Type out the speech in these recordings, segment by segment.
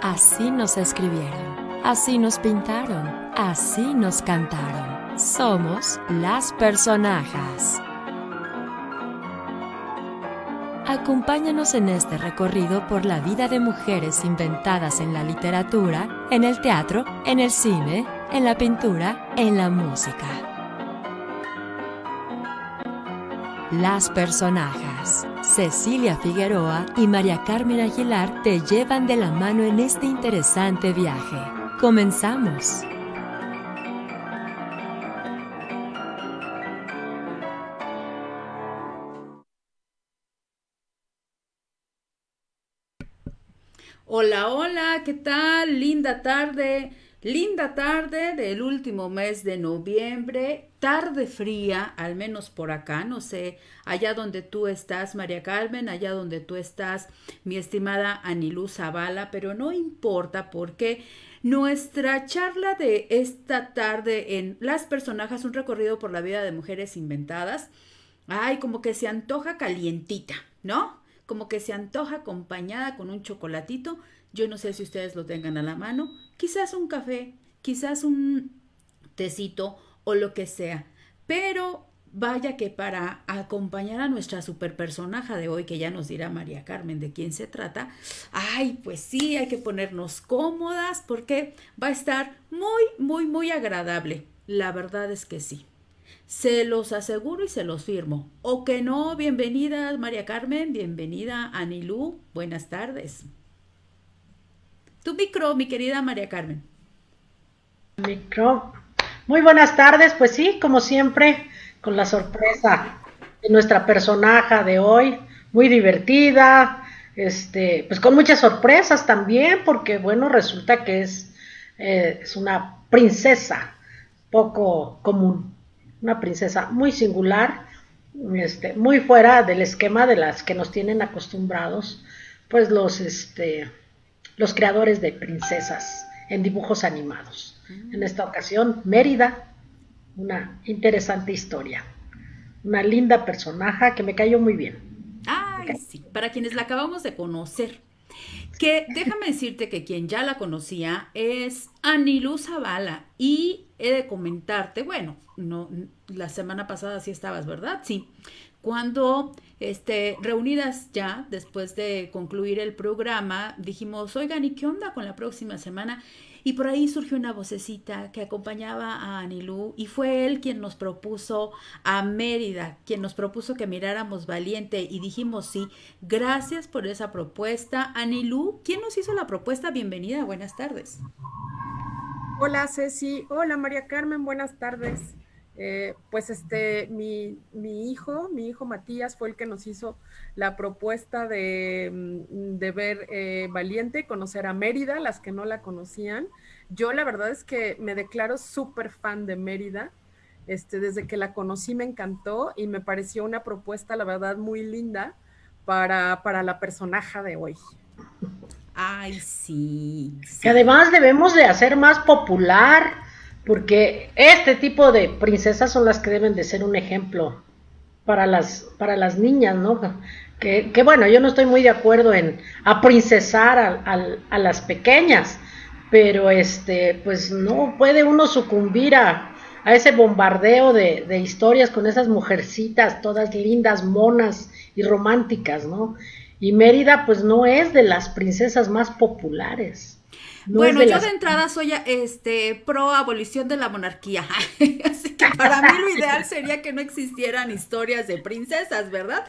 Así nos escribieron, así nos pintaron, así nos cantaron. Somos las personajes. Acompáñanos en este recorrido por la vida de mujeres inventadas en la literatura, en el teatro, en el cine, en la pintura, en la música. Las personajes. Cecilia Figueroa y María Carmen Aguilar te llevan de la mano en este interesante viaje. ¡Comenzamos! Hola, hola, ¿qué tal? Linda tarde del último mes de noviembre, tarde fría, al menos por acá, no sé, allá donde tú estás, María Carmen, allá donde tú estás, mi estimada Anilú Zavala, pero no importa porque nuestra charla de esta tarde en Las Personajes, un recorrido por la vida de mujeres inventadas, ay, como que se antoja calientita, ¿no? Como que se antoja acompañada con un chocolatito. Yo no sé si ustedes lo tengan a la mano. Quizás un café, quizás un tecito o lo que sea. Pero vaya que para acompañar a nuestra super personaje de hoy, que ya nos dirá María Carmen de quién se trata, ay, pues sí, hay que ponernos cómodas porque va a estar muy agradable. La verdad es que sí. Se los aseguro y se los firmo. O que no, bienvenida María Carmen, bienvenida Anilú, buenas tardes. Tu micro, mi querida María Carmen. Micro. Muy buenas tardes, pues sí, como siempre, con la sorpresa de nuestra personaje de hoy, muy divertida, pues con muchas sorpresas también, porque bueno, resulta que es una princesa poco común, una princesa muy singular, muy fuera del esquema de las que nos tienen acostumbrados, pues los creadores de princesas en dibujos animados. En esta ocasión, Mérida, una interesante historia, una linda personaje que me cayó muy bien. Ay, sí, para quienes la acabamos de conocer. Que déjame decirte que quien ya la conocía es Anilú Zavala y he de comentarte, bueno, no, la semana pasada sí estabas, ¿verdad? Sí. Cuando reunidas ya después de concluir el programa, dijimos, oigan, ¿y qué onda con la próxima semana? Y por ahí surgió una vocecita que acompañaba a Anilú y fue él quien nos propuso a Mérida, quien nos propuso que miráramos Valiente y dijimos sí. Gracias por esa propuesta. Anilú, ¿quién nos hizo la propuesta? Bienvenida, buenas tardes. Hola Ceci, hola María Carmen, buenas tardes. Pues mi hijo Matías fue el que nos hizo la propuesta de ver Valiente, conocer a Mérida, las que no la conocían. Yo la verdad es que me declaro súper fan de Mérida. Desde que la conocí me encantó y me pareció una propuesta, la verdad, muy linda para la personaje de hoy. Ay, sí, Que sí. además debemos de hacer más popular, porque este tipo de princesas son las que deben de ser un ejemplo para las niñas, ¿no? Que bueno, yo no estoy muy de acuerdo en aprincesar a las pequeñas, pero pues no puede uno sucumbir a ese bombardeo de historias con esas mujercitas todas lindas, monas y románticas, ¿no? Y Mérida pues no es de las princesas más populares, no es Bueno, de yo de las... entrada soy pro abolición de la monarquía. Así que para mí lo ideal sería que no existieran historias de princesas, ¿verdad?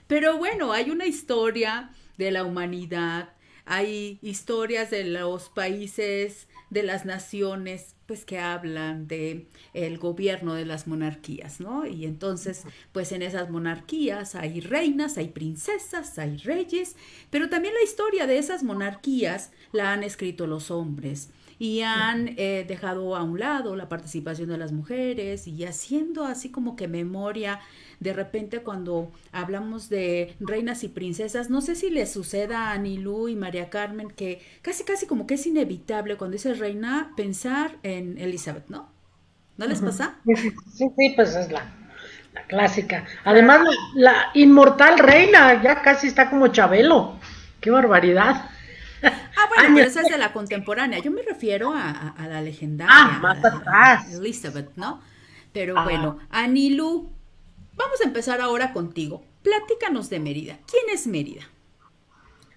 Pero bueno, hay una historia de la humanidad, hay historias de los países, de las naciones, pues que hablan de el gobierno de las monarquías, ¿no? Y entonces, pues en esas monarquías hay reinas, hay princesas, hay reyes, pero también la historia de esas monarquías la han escrito los hombres y han dejado a un lado la participación de las mujeres y haciendo así como que memoria de repente cuando hablamos de reinas y princesas, no sé si les suceda a Anilú y María Carmen que casi como que es inevitable cuando dice reina pensar en Elizabeth, ¿no? ¿No les pasa? Sí, sí, sí, pues es la clásica. Claro. Además, la inmortal reina ya casi está como Chabelo. Qué barbaridad. Ah, bueno, pero Años. esa es de la contemporánea. Yo me refiero a la legendaria, Más a atrás. Elizabeth, ¿no? Pero Ah, bueno, Anilú, vamos a empezar ahora contigo. Platícanos de Mérida. ¿Quién es Mérida?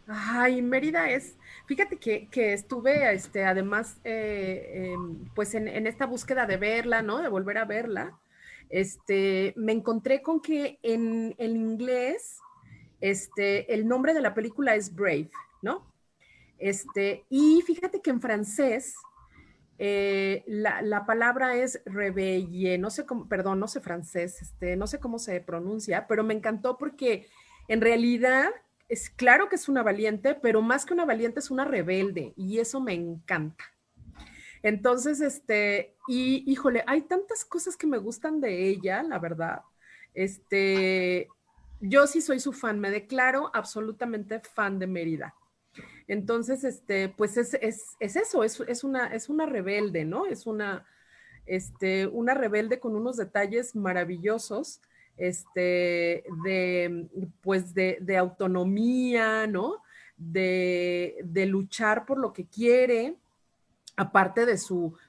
Ay, Mérida es, fíjate que estuve, además, pues en esta búsqueda de verla, ¿no? De volver a verla, me encontré con que en inglés, el nombre de la película es Brave, ¿no? Y fíjate que en francés, la palabra es rebelle, no sé cómo, perdón, no sé francés, no sé cómo se pronuncia, pero me encantó porque en realidad es claro que es una valiente, pero más que una valiente es una rebelde y eso me encanta. Entonces, y híjole, hay tantas cosas que me gustan de ella, la verdad. Este, yo sí soy su fan, me declaro absolutamente fan de Mérida. Entonces, pues es eso, es una rebelde, ¿no? Es una rebelde con unos detalles maravillosos, pues de autonomía, ¿no? De luchar por lo que quiere, aparte de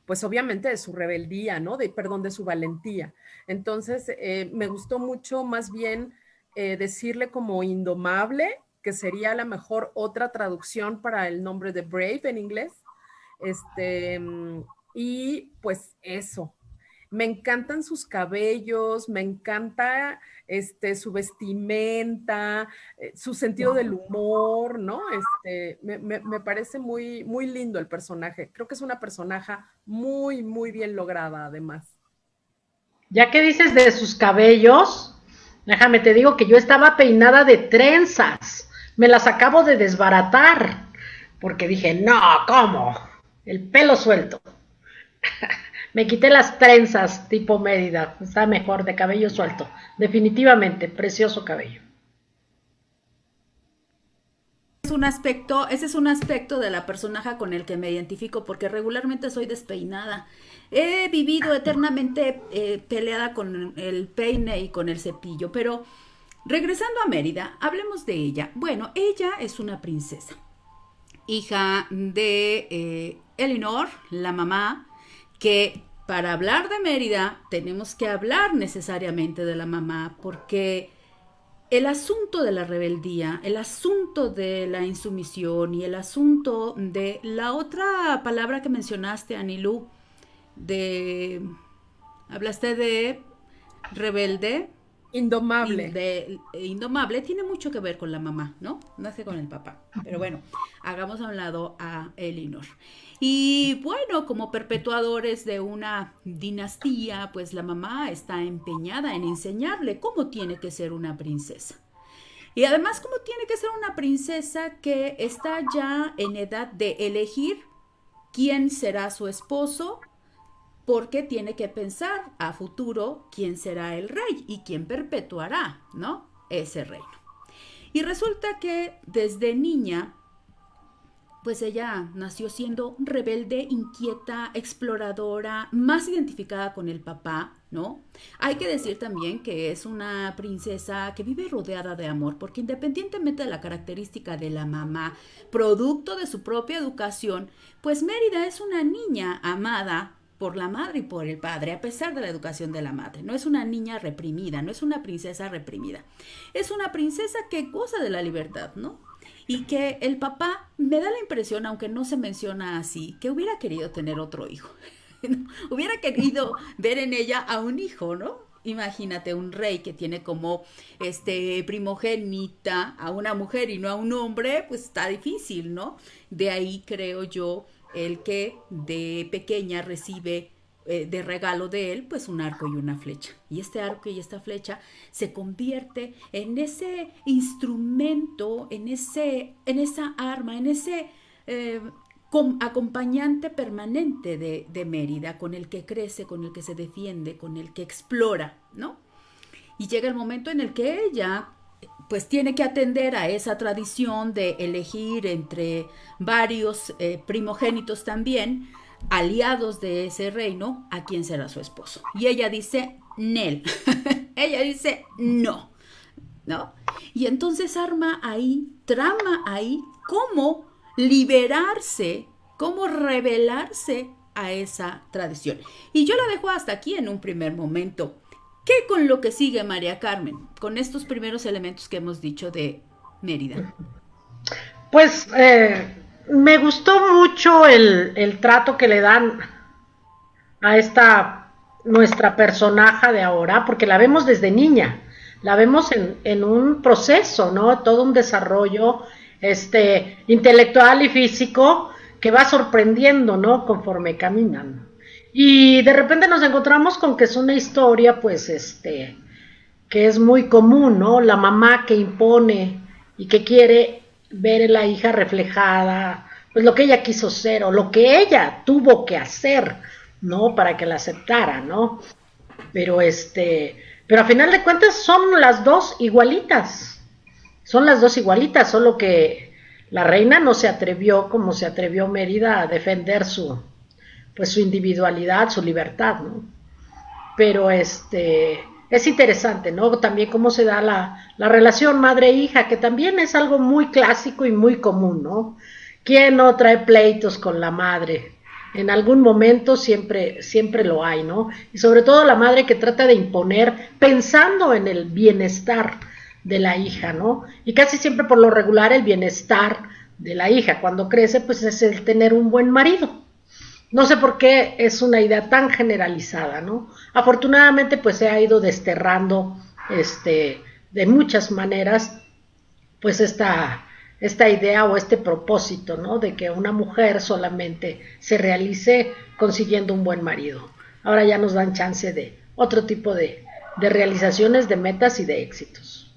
pues obviamente de su rebeldía, ¿no? Perdón, de su valentía. Entonces, me gustó mucho más bien decirle como indomable, que sería a lo mejor otra traducción para el nombre de Brave en inglés. Este, y pues eso, me encantan sus cabellos, me encanta su vestimenta, su sentido del humor, ¿no? Me parece muy, muy lindo el personaje. Creo que es una personaje muy, muy bien lograda, además. ya que dices de sus cabellos, déjame te digo que yo estaba peinada de trenzas. Me las acabo de desbaratar. Porque dije, no, ¿cómo? El pelo suelto. Me quité las trenzas tipo Mérida. Está mejor de cabello suelto. Definitivamente, precioso cabello. Ese es un aspecto de la personaje con el que me identifico porque regularmente soy despeinada. He vivido eternamente peleada con el peine y con el cepillo, pero regresando a Mérida, hablemos de ella. Bueno, ella es una princesa, hija de Elinor, la mamá, que para hablar de Mérida tenemos que hablar necesariamente de la mamá porque el asunto de la rebeldía, el asunto de la insumisión y el asunto de la otra palabra que mencionaste, Anilú, de... hablaste de rebelde, Indomable. indomable, tiene mucho que ver con la mamá, ¿no? No sé con el papá. Pero bueno, hagamos a un lado a Elinor. Y bueno, como perpetuadores de una dinastía, pues la mamá está empeñada en enseñarle cómo tiene que ser una princesa. Y además, cómo tiene que ser una princesa que está ya en edad de elegir quién será su esposo, porque tiene que pensar a futuro quién será el rey y quién perpetuará, ¿no? Ese reino. Y resulta que desde niña, pues ella nació siendo rebelde, inquieta, exploradora, más identificada con el papá, ¿no? Hay que decir también que es una princesa que vive rodeada de amor, porque independientemente de la característica de la mamá, producto de su propia educación, pues Mérida es una niña amada por la madre y por el padre, a pesar de la educación de la madre. No es una niña reprimida, no es una princesa reprimida. Es una princesa que goza de la libertad, ¿no? Y que el papá me da la impresión, aunque no se menciona así, que hubiera querido tener otro hijo. Hubiera querido ver en ella a un hijo, ¿no? Imagínate un rey que tiene como primogénita a una mujer y no a un hombre, pues está difícil, ¿no? De ahí creo yo el que de pequeña recibe de regalo de él, pues un arco y una flecha. Y este arco y esta flecha se convierte en ese instrumento, en esa arma, en ese acompañante permanente de Mérida, con el que crece, con el que se defiende, con el que explora, ¿no? Y llega el momento en el que ella pues tiene que atender a esa tradición de elegir entre varios primogénitos también, aliados de ese reino, a quién será su esposo. Y ella dice, Nel. Ella dice, no, ¿no? Y entonces arma ahí, trama ahí, cómo liberarse, cómo rebelarse a esa tradición. Y yo la dejo hasta aquí en un primer momento. ¿Qué con lo que sigue, María Carmen? Con estos primeros elementos que hemos dicho de Mérida. Pues me gustó mucho el trato que le dan a esta nuestra personaje de ahora, porque la vemos desde niña, la vemos en un proceso, ¿no? Todo un desarrollo intelectual y físico que va sorprendiendo, ¿no? Conforme caminan. Y de repente nos encontramos con que es una historia, pues, que es muy común, ¿no? La mamá que impone y que quiere ver en la hija reflejada, pues lo que ella quiso ser o lo que ella tuvo que hacer, ¿no? Para que la aceptara, ¿no? Pero pero a final de cuentas son las dos igualitas, solo que la reina no se atrevió como se atrevió Mérida a defender su individualidad, su libertad, ¿no? Pero es interesante, ¿no? También cómo se da la relación madre-hija, que también es algo muy clásico y muy común, ¿no? ¿Quién no trae pleitos con la madre? En algún momento siempre lo hay, ¿no? Y sobre todo la madre que trata de imponer pensando en el bienestar de la hija, ¿no? Y casi siempre por lo regular el bienestar de la hija cuando crece, pues es el tener un buen marido. No sé por qué es una idea tan generalizada, ¿no? Afortunadamente, pues se ha ido desterrando, de muchas maneras, pues esta idea o este propósito, ¿no? De que una mujer solamente se realice consiguiendo un buen marido. Ahora ya nos dan chance de otro tipo de realizaciones, de metas y de éxitos.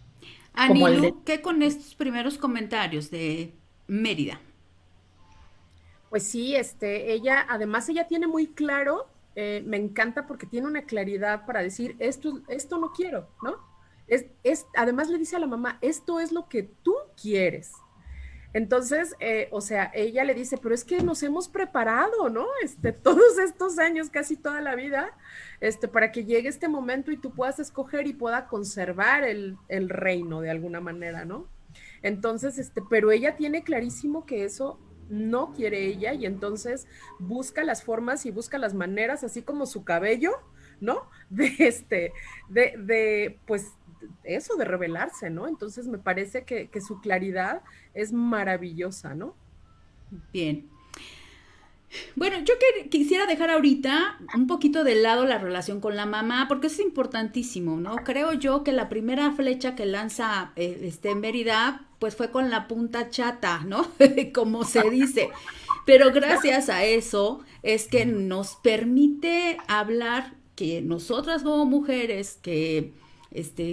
Anilu, ¿qué con estos primeros comentarios de Mérida? Pues sí, además ella tiene muy claro, me encanta porque tiene una claridad para decir, esto no quiero, ¿no? Además le dice a la mamá, esto es lo que tú quieres. Entonces, ella le dice, pero es que nos hemos preparado, ¿no? Todos estos años, casi toda la vida, para que llegue este momento y tú puedas escoger y pueda conservar el reino de alguna manera, ¿no? Entonces, pero ella tiene clarísimo que eso no quiere ella y entonces busca las formas y busca las maneras, así como su cabello, ¿no? Pues eso, de revelarse, ¿no? Entonces me parece que su claridad es maravillosa, ¿no? Bien. Bueno, yo quisiera dejar ahorita un poquito de lado la relación con la mamá, porque eso es importantísimo, ¿no? Creo yo que la primera flecha que lanza Mérida, pues fue con la punta chata, ¿no? Como se dice. Pero gracias a eso es que nos permite hablar que nosotras como mujeres que,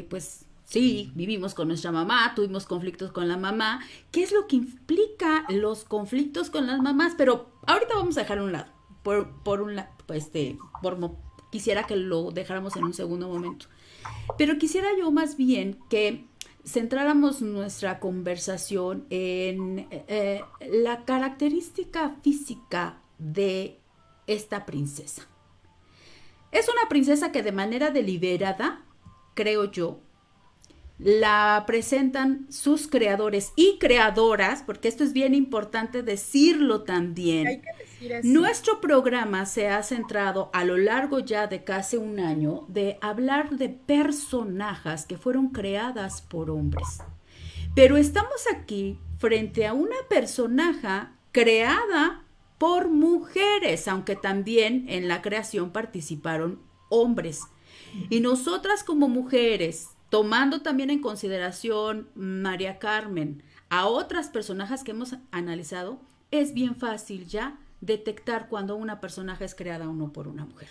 pues sí, vivimos con nuestra mamá, tuvimos conflictos con la mamá. ¿Qué es lo que implica los conflictos con las mamás? Pero ahorita vamos a dejar a un lado. Quisiera que lo dejáramos en un segundo momento. Pero quisiera yo más bien que centráramos nuestra conversación en la característica física de esta princesa. Es una princesa que de manera deliberada, creo yo, la presentan sus creadores y creadoras, porque esto es bien importante decirlo también. Hay que decir eso. Nuestro programa se ha centrado a lo largo ya de casi un año de hablar de personajes que fueron creadas por hombres. Pero estamos aquí frente a una personaje creada por mujeres, aunque también en la creación participaron hombres. Y nosotras como mujeres, tomando también en consideración, María Carmen, a otras personajes que hemos analizado, es bien fácil ya detectar cuando una personaje es creada o no por una mujer.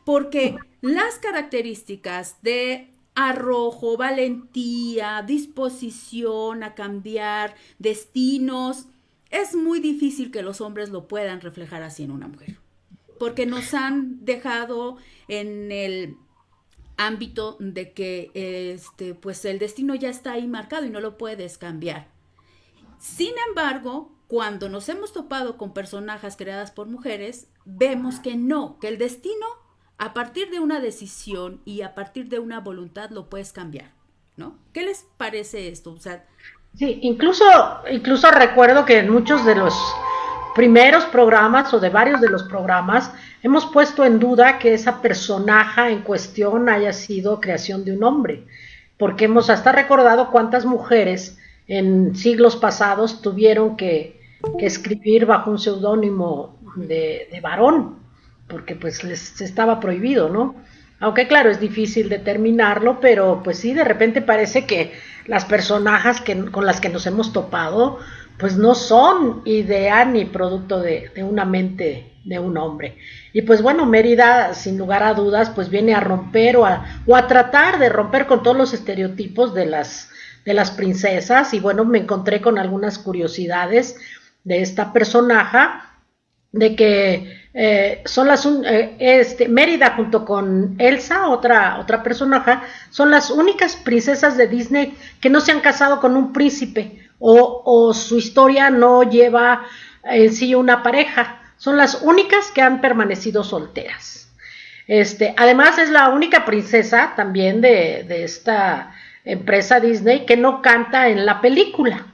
Porque las características de arrojo, valentía, disposición a cambiar destinos, es muy difícil que los hombres lo puedan reflejar así en una mujer. Porque nos han dejado en el ámbito de que pues el destino ya está ahí marcado y no lo puedes cambiar. Sin embargo, cuando nos hemos topado con personajes creadas por mujeres, vemos que no, que el destino a partir de una decisión y a partir de una voluntad lo puedes cambiar, ¿no? ¿Qué les parece esto? O sea, Sí, incluso recuerdo que en muchos de los primeros programas o de varios de los programas hemos puesto en duda que esa personaje en cuestión haya sido creación de un hombre, porque hemos hasta recordado cuántas mujeres en siglos pasados tuvieron que escribir bajo un seudónimo de varón, porque pues les estaba prohibido, ¿no? Aunque claro, es difícil determinarlo, pero pues sí, de repente parece que las personajes con las que nos hemos topado, pues no son idea ni producto de una mente de un hombre. Y pues bueno, Mérida, sin lugar a dudas, pues viene a romper o a tratar de romper con todos los estereotipos de las princesas. Y bueno, me encontré con algunas curiosidades de esta personaje, de que son Mérida junto con Elsa, otra personaje, son las únicas princesas de Disney que no se han casado con un príncipe o su historia no lleva en sí una pareja. Son las únicas que han permanecido solteras. Además es la única princesa también de esta empresa Disney que no canta en la película.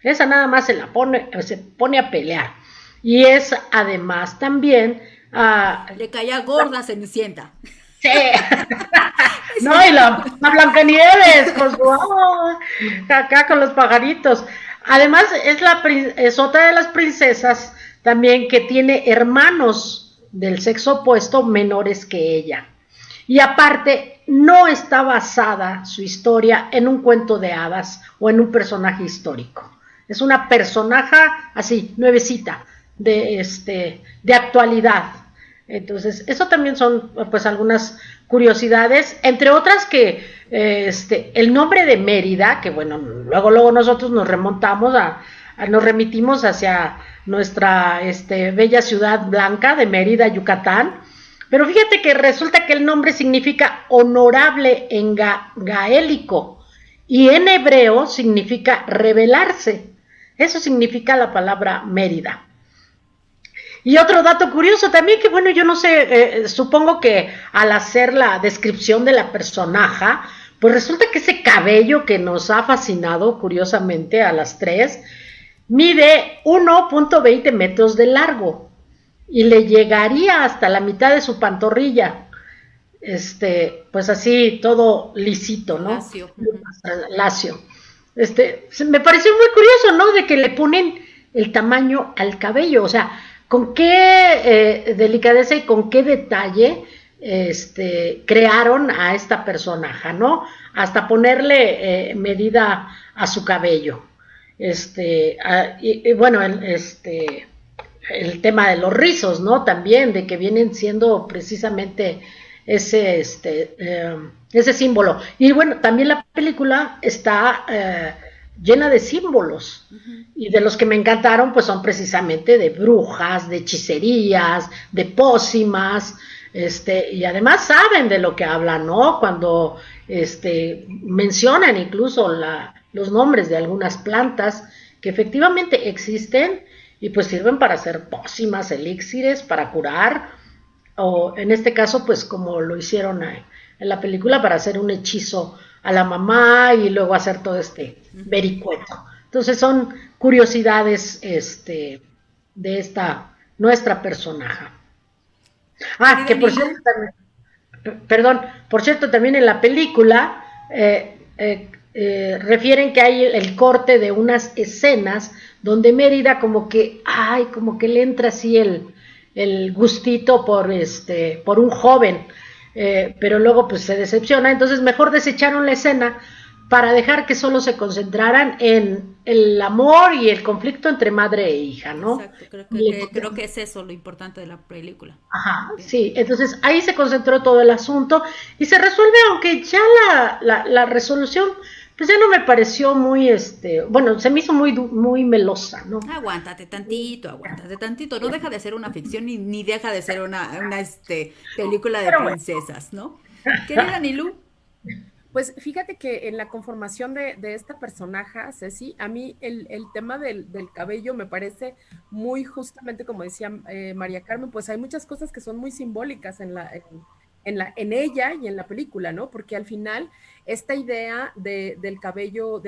Esa nada más se pone a pelear. Y es además también... le caía gorda Cenicienta. Sí. No, y la Blancanieves con su acá con los pajaritos. Además es otra de las princesas también que tiene hermanos del sexo opuesto menores que ella. Y aparte no está basada su historia en un cuento de hadas o en un personaje histórico. Es una personaje así, nuevecita, de actualidad. Entonces, eso también son pues algunas curiosidades, entre otras que el nombre de Mérida, que bueno, luego nosotros nos remitimos hacia nuestra bella ciudad blanca de Mérida, Yucatán, pero fíjate que resulta que el nombre significa honorable en gaélico y en hebreo significa rebelarse. Eso significa la palabra Mérida. Y otro dato curioso también, que bueno, yo no sé, supongo que al hacer la descripción de la personaje, pues resulta que ese cabello que nos ha fascinado curiosamente a las tres, mide 1.20 metros de largo y le llegaría hasta la mitad de su pantorrilla. Pues así, todo lisito, ¿no? Lacio. Lacio. Me pareció muy curioso, ¿no? De que le ponen el tamaño al cabello, o sea, con qué delicadeza y con qué detalle crearon a esta personaje, ¿no? Hasta ponerle medida a su cabello. Y bueno, el tema de los rizos, ¿no? También, de que vienen siendo precisamente ese símbolo. Y bueno, también la película está llena de símbolos, y de los que me encantaron pues son precisamente de brujas, de hechicerías, de pócimas, y además saben de lo que hablan, ¿no? Cuando mencionan incluso los nombres de algunas plantas que efectivamente existen y pues sirven para hacer pócimas, elixires, para curar, o en este caso pues como lo hicieron en la película, para hacer un hechizo a la mamá y luego hacer todo vericueto. Entonces son curiosidades de esta nuestra personaje. Que por cierto también en la película refieren que hay el corte de unas escenas donde Mérida como que le entra así el gustito por un joven, pero luego pues se decepciona, entonces mejor desecharon la escena para dejar que solo se concentraran en el amor y el conflicto entre madre e hija, ¿no? Exacto, creo que es eso lo importante de la película. Ajá, sí, entonces ahí se concentró todo el asunto y se resuelve, aunque ya la resolución pues ya no me pareció muy, bueno, se me hizo muy melosa, ¿no? Aguántate tantito, no deja de ser una ficción ni deja de ser una película de princesas, ¿no? Querida Nilú. Pues fíjate que en la conformación de esta personaje, Ceci, a mí el tema del cabello me parece muy justamente, como decía María Carmen, pues hay muchas cosas que son muy simbólicas en en ella y en la película, ¿no? Porque al final esta idea del cabello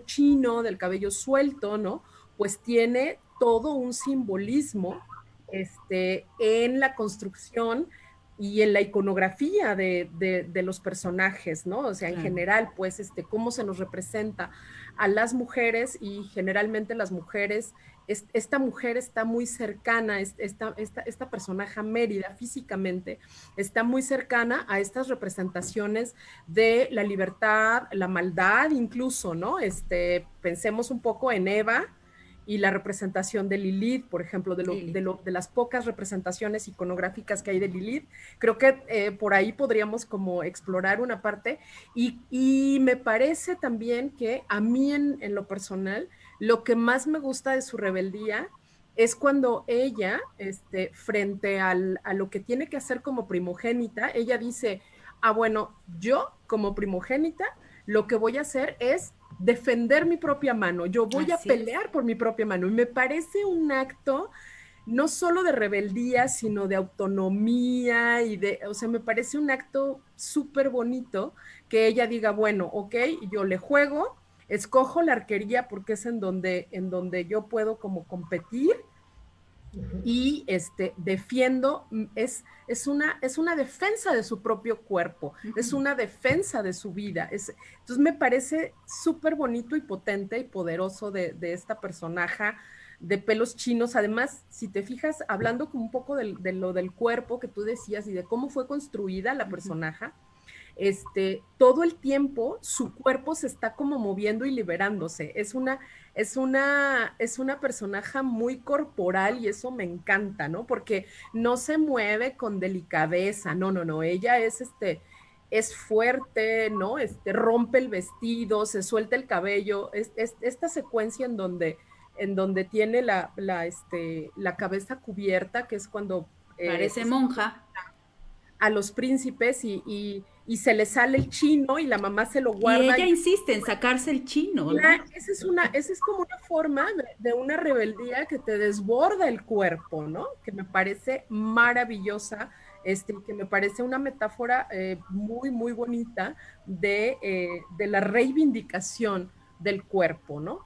chino, del cabello suelto, ¿no? Pues tiene todo un simbolismo en la construcción y en la iconografía de los personajes, ¿no? O sea, en general, pues, cómo se nos representa a las mujeres y generalmente las mujeres, esta mujer está muy cercana, esta personaje Mérida físicamente está muy cercana a estas representaciones de la libertad, la maldad incluso, ¿no? Pensemos un poco en Eva y la representación de Lilith, por ejemplo, de las pocas representaciones iconográficas que hay de Lilith. Creo que por ahí podríamos como explorar una parte y me parece también que a mí en lo personal, lo que más me gusta de su rebeldía es cuando ella, frente a lo que tiene que hacer como primogénita, ella dice, bueno, yo como primogénita, lo que voy a hacer es defender mi propia mano, yo voy a pelear por mi propia mano. Y me parece un acto no solo de rebeldía, sino de autonomía o sea, me parece un acto súper bonito que ella diga, bueno, ok, yo le juego, escojo la arquería porque es en donde yo puedo como competir y defiendo, es una defensa de su propio cuerpo, es una defensa de su vida. Entonces me parece súper bonito y potente y poderoso de esta personaje de pelos chinos. Además, si te fijas, hablando como un poco de lo del cuerpo que tú decías y de cómo fue construida la personaje, todo el tiempo su cuerpo se está como moviendo y liberándose. Es una personaje muy corporal y eso me encanta, ¿no? Porque no se mueve con delicadeza, no, ella es fuerte, ¿no? Rompe el vestido, se suelta el cabello, esta secuencia en donde tiene la cabeza cubierta, que es cuando parece monja, a los príncipes y se le sale el chino y la mamá se lo guarda. Y ella insiste en sacarse el chino, ¿no? Esa es como una forma de una rebeldía que te desborda el cuerpo, ¿no? Que me parece maravillosa, que me parece una metáfora muy, muy bonita de la reivindicación del cuerpo, ¿no?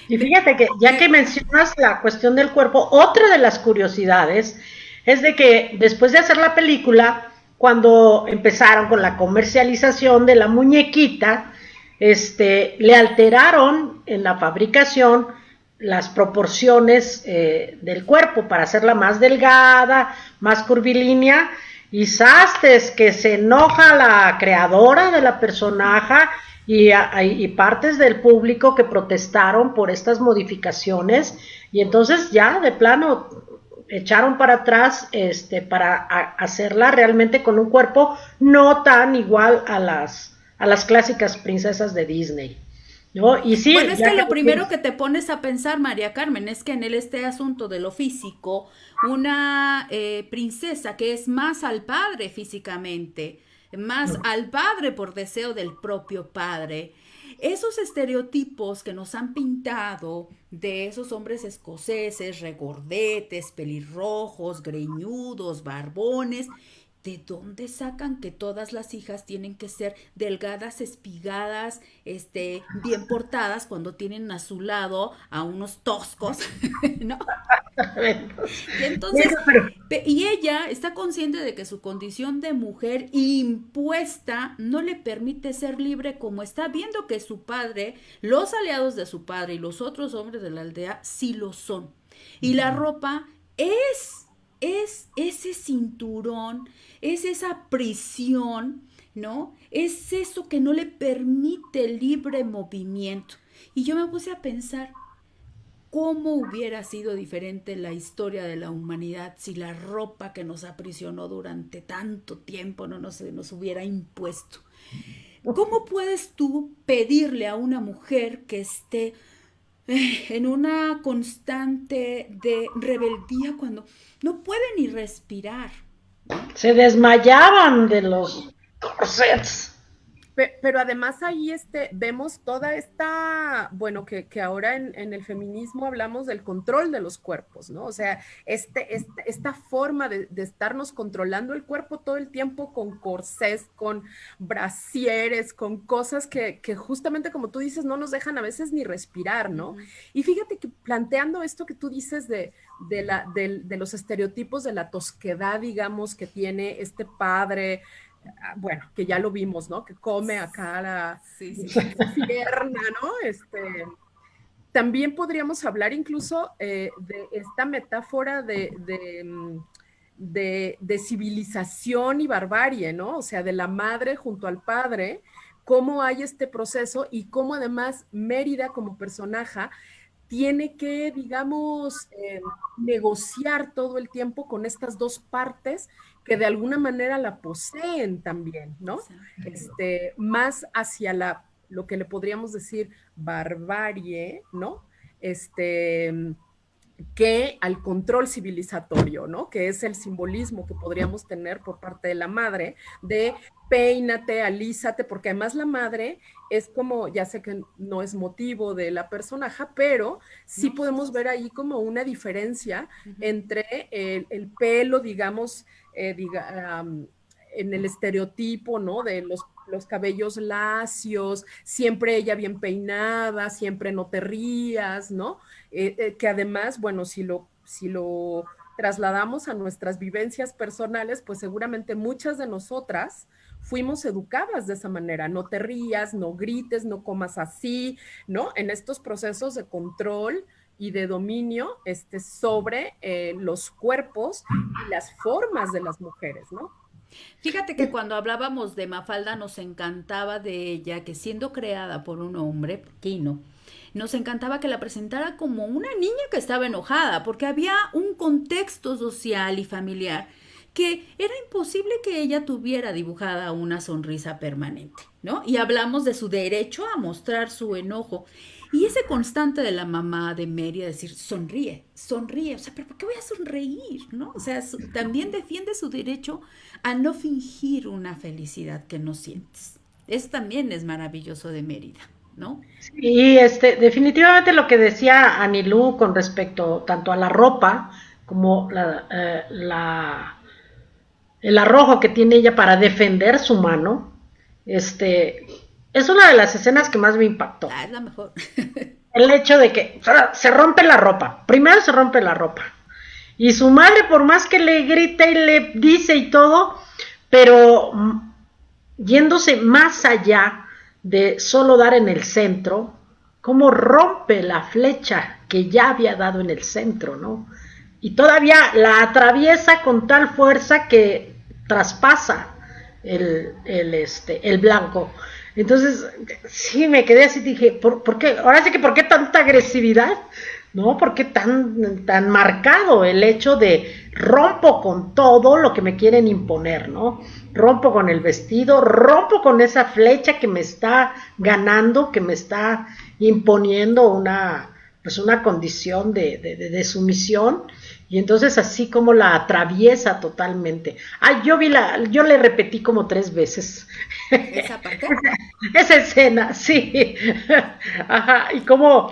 Y fíjate que ya que mencionas la cuestión del cuerpo, otra de las curiosidades es de que después de hacer la película, cuando empezaron con la comercialización de la muñequita, le alteraron en la fabricación las proporciones del cuerpo para hacerla más delgada, más curvilínea, y sastes que se enoja la creadora de la personaje y partes del público que protestaron por estas modificaciones, y entonces ya de plano echaron para atrás para hacerla realmente con un cuerpo no tan igual a las clásicas princesas de Disney, ¿no? Y sí, bueno, es que lo primero que te pones a pensar, María Carmen, es que en este asunto de lo físico, una princesa que es más al padre físicamente, más al padre por deseo del propio padre, esos estereotipos que nos han pintado de esos hombres escoceses, regordetes, pelirrojos, greñudos, barbones, ¿de dónde sacan que todas las hijas tienen que ser delgadas, espigadas, bien portadas cuando tienen a su lado a unos toscos, ¿no? Y entonces, y ella está consciente de que su condición de mujer impuesta no le permite ser libre, como está viendo que su padre, los aliados de su padre y los otros hombres de la aldea sí lo son. Y la ropa es ese cinturón, es esa prisión, ¿no? Es eso que no le permite libre movimiento. Y yo me puse a pensar, ¿cómo hubiera sido diferente la historia de la humanidad si la ropa que nos aprisionó durante tanto tiempo no nos hubiera impuesto? ¿Cómo puedes tú pedirle a una mujer que esté en una constante de rebeldía cuando no puede ni respirar? Se desmayaban de los corsets. Pero además ahí vemos toda esta, bueno, que ahora en el feminismo hablamos del control de los cuerpos, ¿no? O sea, esta forma de estarnos controlando el cuerpo todo el tiempo con corsés, con brasieres, con cosas que justamente como tú dices, no nos dejan a veces ni respirar, ¿no? Uh-huh. Y fíjate que planteando esto que tú dices de los estereotipos de la tosquedad, digamos, que tiene este padre, bueno, que ya lo vimos, ¿no? Que come acá la pierna, ¿no? También podríamos hablar incluso de esta metáfora de civilización y barbarie, ¿no? O sea, de la madre junto al padre, cómo hay este proceso y cómo además Mérida como personaje tiene que, digamos, negociar todo el tiempo con estas dos partes que de alguna manera la poseen también, ¿no? Más hacia lo que le podríamos decir barbarie, ¿no? Que al control civilizatorio, ¿no? Que es el simbolismo que podríamos tener por parte de la madre, de peínate, alízate, porque además la madre es como, ya sé que no es motivo de la personaje, pero sí podemos ver ahí como una diferencia entre el pelo, digamos, en el estereotipo, ¿no? De los cabellos lacios, siempre ella bien peinada, siempre no te rías, ¿no? Que además, bueno, si lo trasladamos a nuestras vivencias personales, pues seguramente muchas de nosotras fuimos educadas de esa manera, no te rías, no grites, no comas así, ¿no? En estos procesos de control y de dominio sobre los cuerpos y las formas de las mujeres, ¿no? Fíjate que cuando hablábamos de Mafalda nos encantaba de ella que siendo creada por un hombre, Quino, nos encantaba que la presentara como una niña que estaba enojada, porque había un contexto social y familiar que era imposible que ella tuviera dibujada una sonrisa permanente, ¿no? Y hablamos de su derecho a mostrar su enojo. Y ese constante de la mamá de Mérida decir, sonríe, sonríe, o sea, pero ¿por qué voy a sonreír, no? O sea, también defiende su derecho a no fingir una felicidad que no sientes. Eso también es maravilloso de Mérida, ¿no? Y definitivamente lo que decía Anilú con respecto tanto a la ropa como el arrojo que tiene ella para defender su mano, es una de las escenas que más me impactó. Es la mejor. El hecho de que se rompe la ropa. Primero se rompe la ropa. Y su madre, por más que le grita y le dice y todo, pero yéndose más allá de solo dar en el centro, cómo rompe la flecha que ya había dado en el centro, ¿no? Y todavía la atraviesa con tal fuerza que traspasa el blanco. Entonces, sí, me quedé así, dije, ¿por qué? Ahora sí que, ¿por qué tanta agresividad? ¿No? ¿Por qué tan marcado el hecho de rompo con todo lo que me quieren imponer, ¿no? Rompo con el vestido, rompo con esa flecha que me está ganando, que me está imponiendo una condición de sumisión. Y entonces así como la atraviesa totalmente. Yo le repetí como 3 veces. ¿Esa parte? Esa escena, sí. Ajá, y como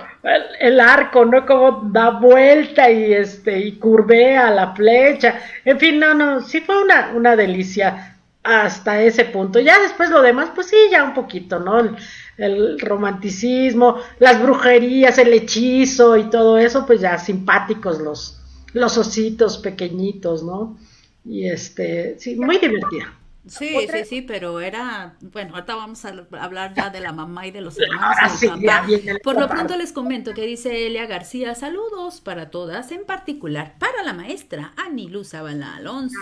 el arco, ¿no? Como da vuelta y curvea la flecha. En fin, no, sí fue una delicia hasta ese punto. Ya después lo demás, pues sí, ya un poquito, ¿no? El romanticismo, las brujerías, el hechizo y todo eso, pues ya simpáticos los ositos pequeñitos, ¿no? Y sí, muy divertida. Sí, pero era, bueno, ahorita vamos a hablar ya de la mamá y de los hermanos y del papá. Por lo pronto les comento que dice Elia García, saludos para todas, en particular para la maestra Anilú Zavala Alonso,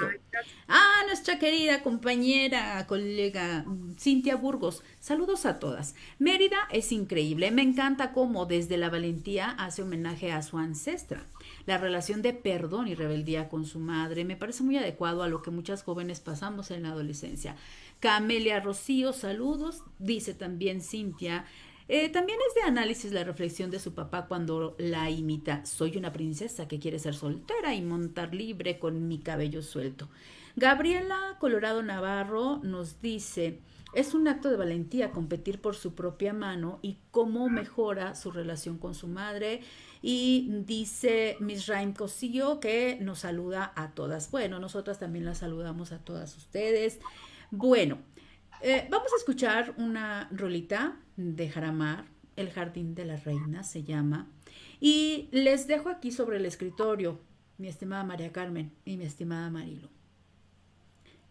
nuestra querida compañera, colega Cintia Burgos, saludos a todas. Mérida es increíble, me encanta cómo desde la valentía hace homenaje a su ancestra. La relación de perdón y rebeldía con su madre me parece muy adecuado a lo que muchas jóvenes pasamos en la adolescencia. Camelia Rocío, saludos, dice también Cintia. También es de análisis la reflexión de su papá cuando la imita. Soy una princesa que quiere ser soltera y montar libre con mi cabello suelto. Gabriela Colorado Navarro nos dice, Es un acto de valentía competir por su propia mano y cómo mejora su relación con su madre. Y dice Misraim Cosillo que nos saluda a todas. Bueno, nosotras también las saludamos a todas ustedes. Bueno, vamos a escuchar una rolita de Jaramar, El Jardín de la Reina se llama. Y les dejo aquí sobre el escritorio, mi estimada María Carmen y mi estimada Marilo,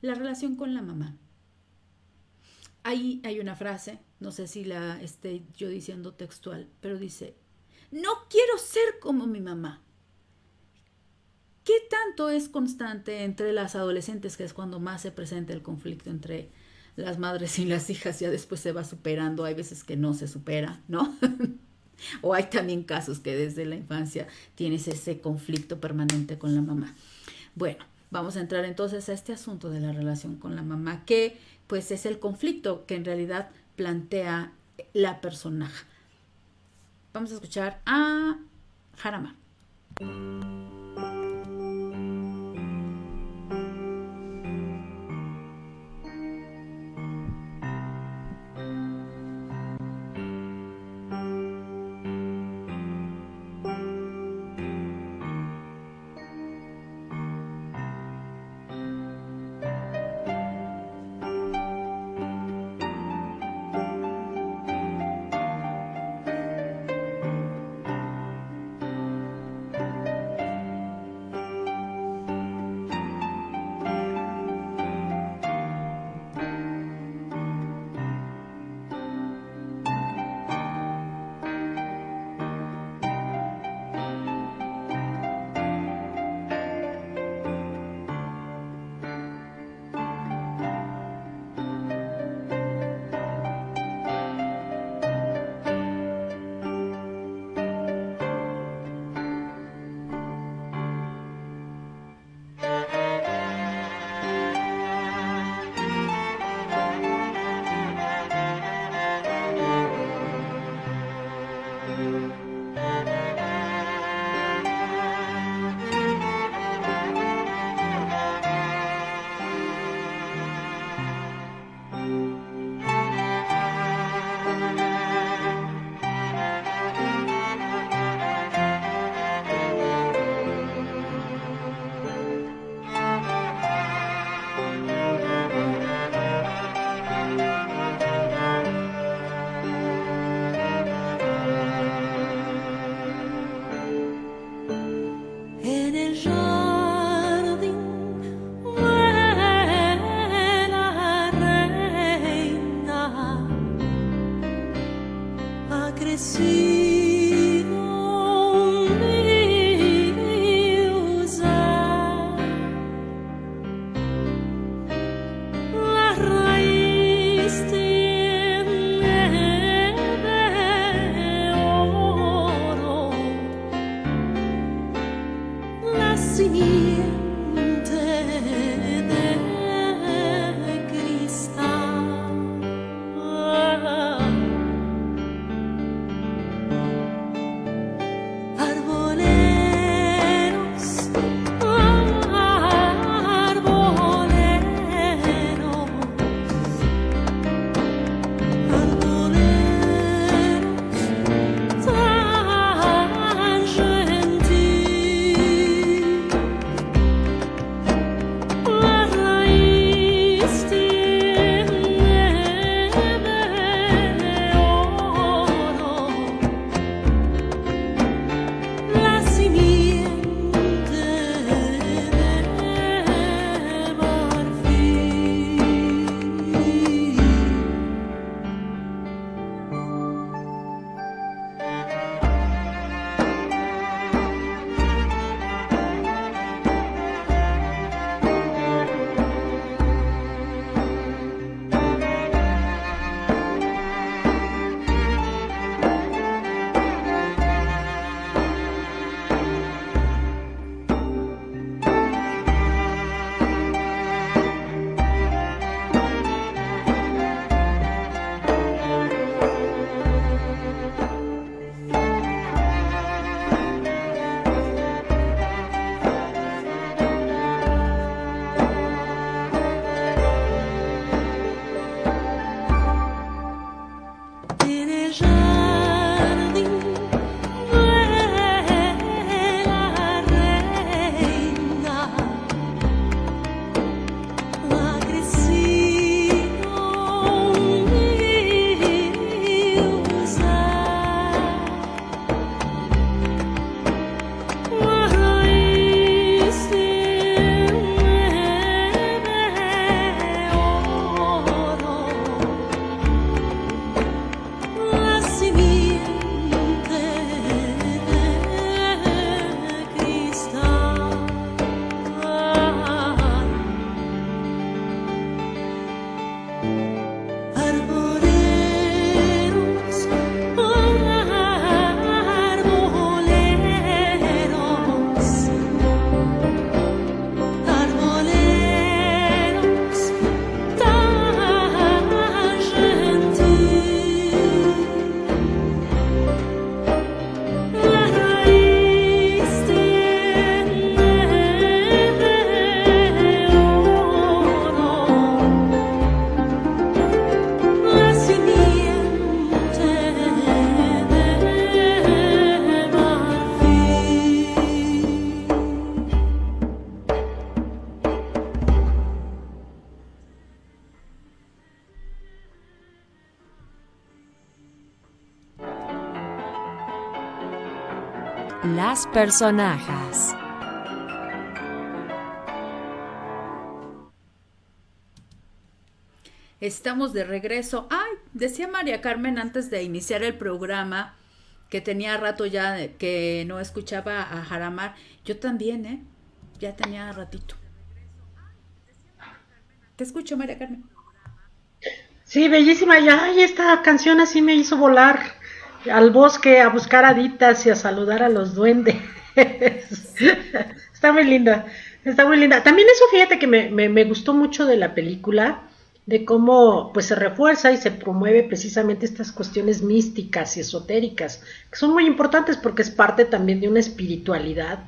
la relación con la mamá. Ahí hay una frase, no sé si la estoy yo diciendo textual, pero dice: no quiero ser como mi mamá. ¿Qué tanto es constante entre las adolescentes, que es cuando más se presenta el conflicto entre las madres y las hijas? Ya después se va superando, hay veces que no se supera, ¿no? O hay también casos que desde la infancia tienes ese conflicto permanente con la mamá. Bueno, vamos a entrar entonces a este asunto de la relación con la mamá, que pues es el conflicto que en realidad plantea la personaje. Vamos a escuchar a Jaramar. Las personajes. Estamos de regreso. Ay, decía María Carmen antes de iniciar el programa que tenía rato ya que no escuchaba a Jaramar. Yo también, ya tenía ratito. Te escucho, María Carmen. Sí, bellísima. Ya, esta canción así me hizo volar al bosque a buscar haditas y a saludar a los duendes. Está muy linda, está muy linda. También eso, fíjate que me gustó mucho de la película, de cómo pues se refuerza y se promueve precisamente estas cuestiones místicas y esotéricas, que son muy importantes porque es parte también de una espiritualidad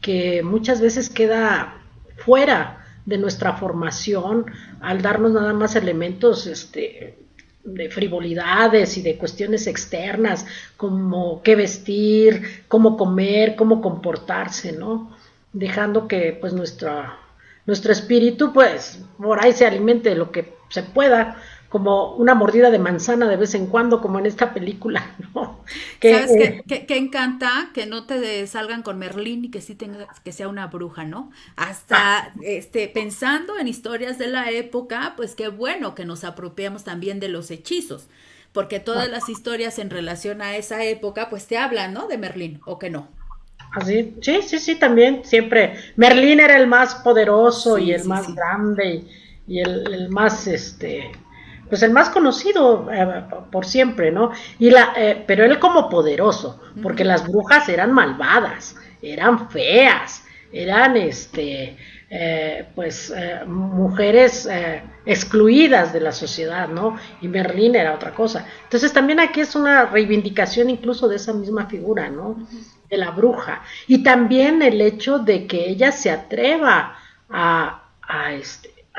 que muchas veces queda fuera de nuestra formación al darnos nada más elementos de frivolidades y de cuestiones externas, como qué vestir, cómo comer, cómo comportarse, ¿no? Dejando que pues nuestro espíritu pues por ahí se alimente de lo que se pueda, como una mordida de manzana de vez en cuando, como en esta película, ¿no? ¿Sabes qué encanta? Que no te salgan con Merlín y que sí tenga, que sea una bruja, ¿no? Hasta pensando en historias de la época, pues qué bueno que nos apropiamos también de los hechizos, porque todas las historias en relación a esa época, pues te hablan, ¿no? De Merlín, ¿o que no? Así, sí, también, siempre. Merlín era el más poderoso y el más sí. grande y el más, pues el más conocido por siempre, ¿no? Pero él como poderoso, porque las brujas eran malvadas, eran feas, eran, mujeres excluidas de la sociedad, ¿no? Y Merlín era otra cosa. Entonces también aquí es una reivindicación incluso de esa misma figura, ¿no? De la bruja. Y también el hecho de que ella se atreva a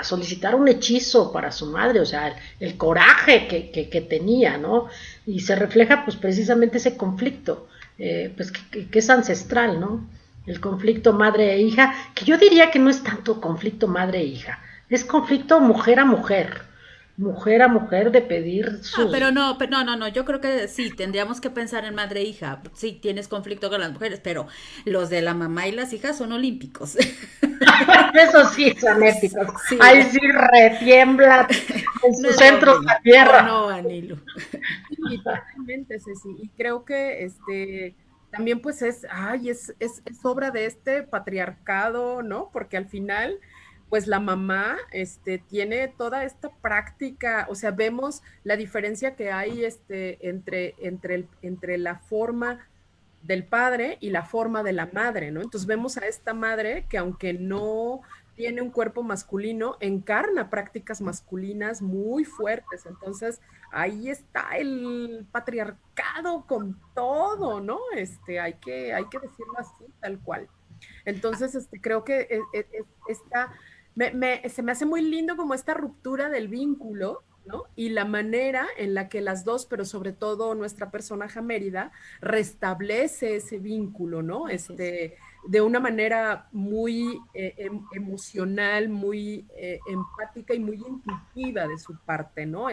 solicitar un hechizo para su madre, o sea, el coraje que tenía, ¿no? Y se refleja pues precisamente ese conflicto, pues que es ancestral, ¿no? El conflicto madre e hija, que yo diría que no es tanto conflicto madre e hija, es conflicto mujer a mujer de pedir sus... pero no, yo creo que sí, tendríamos que pensar en madre e hija, sí, tienes conflicto con las mujeres, pero los de la mamá y las hijas son olímpicos. Eso sí, son épicos. Sí. Ahí sí retiembla en sus centros la tierra. No, Anilu. Sí, totalmente, Ceci. Y creo que también pues es obra de este patriarcado, ¿no? Porque al final, pues la mamá tiene toda esta práctica, o sea, vemos la diferencia que hay entre la forma del padre y la forma de la madre, ¿no? Entonces vemos a esta madre que aunque no tiene un cuerpo masculino, encarna prácticas masculinas muy fuertes. Entonces ahí está el patriarcado con todo, ¿no? Hay que decirlo así, tal cual. Entonces, creo que se me hace muy lindo como esta ruptura del vínculo, ¿no? Y la manera en la que las dos, pero sobre todo nuestra personaje Mérida, restablece ese vínculo, ¿no? De una manera muy emocional, muy empática y muy intuitiva de su parte, ¿no?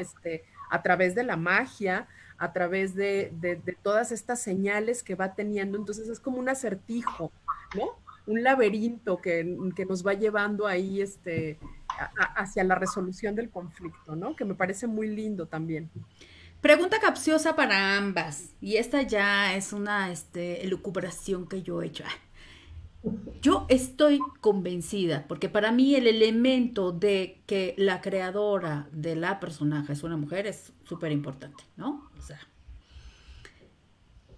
A través de la magia, a través de todas estas señales que va teniendo. Entonces es como un acertijo, ¿no? Un laberinto que nos va llevando ahí hacia la resolución del conflicto, ¿no? Que me parece muy lindo también. Pregunta capciosa para ambas, y esta ya es una elucubración que yo he hecho. Yo estoy convencida, porque para mí el elemento de que la creadora de la personaje es una mujer es súper importante, ¿no? O sea,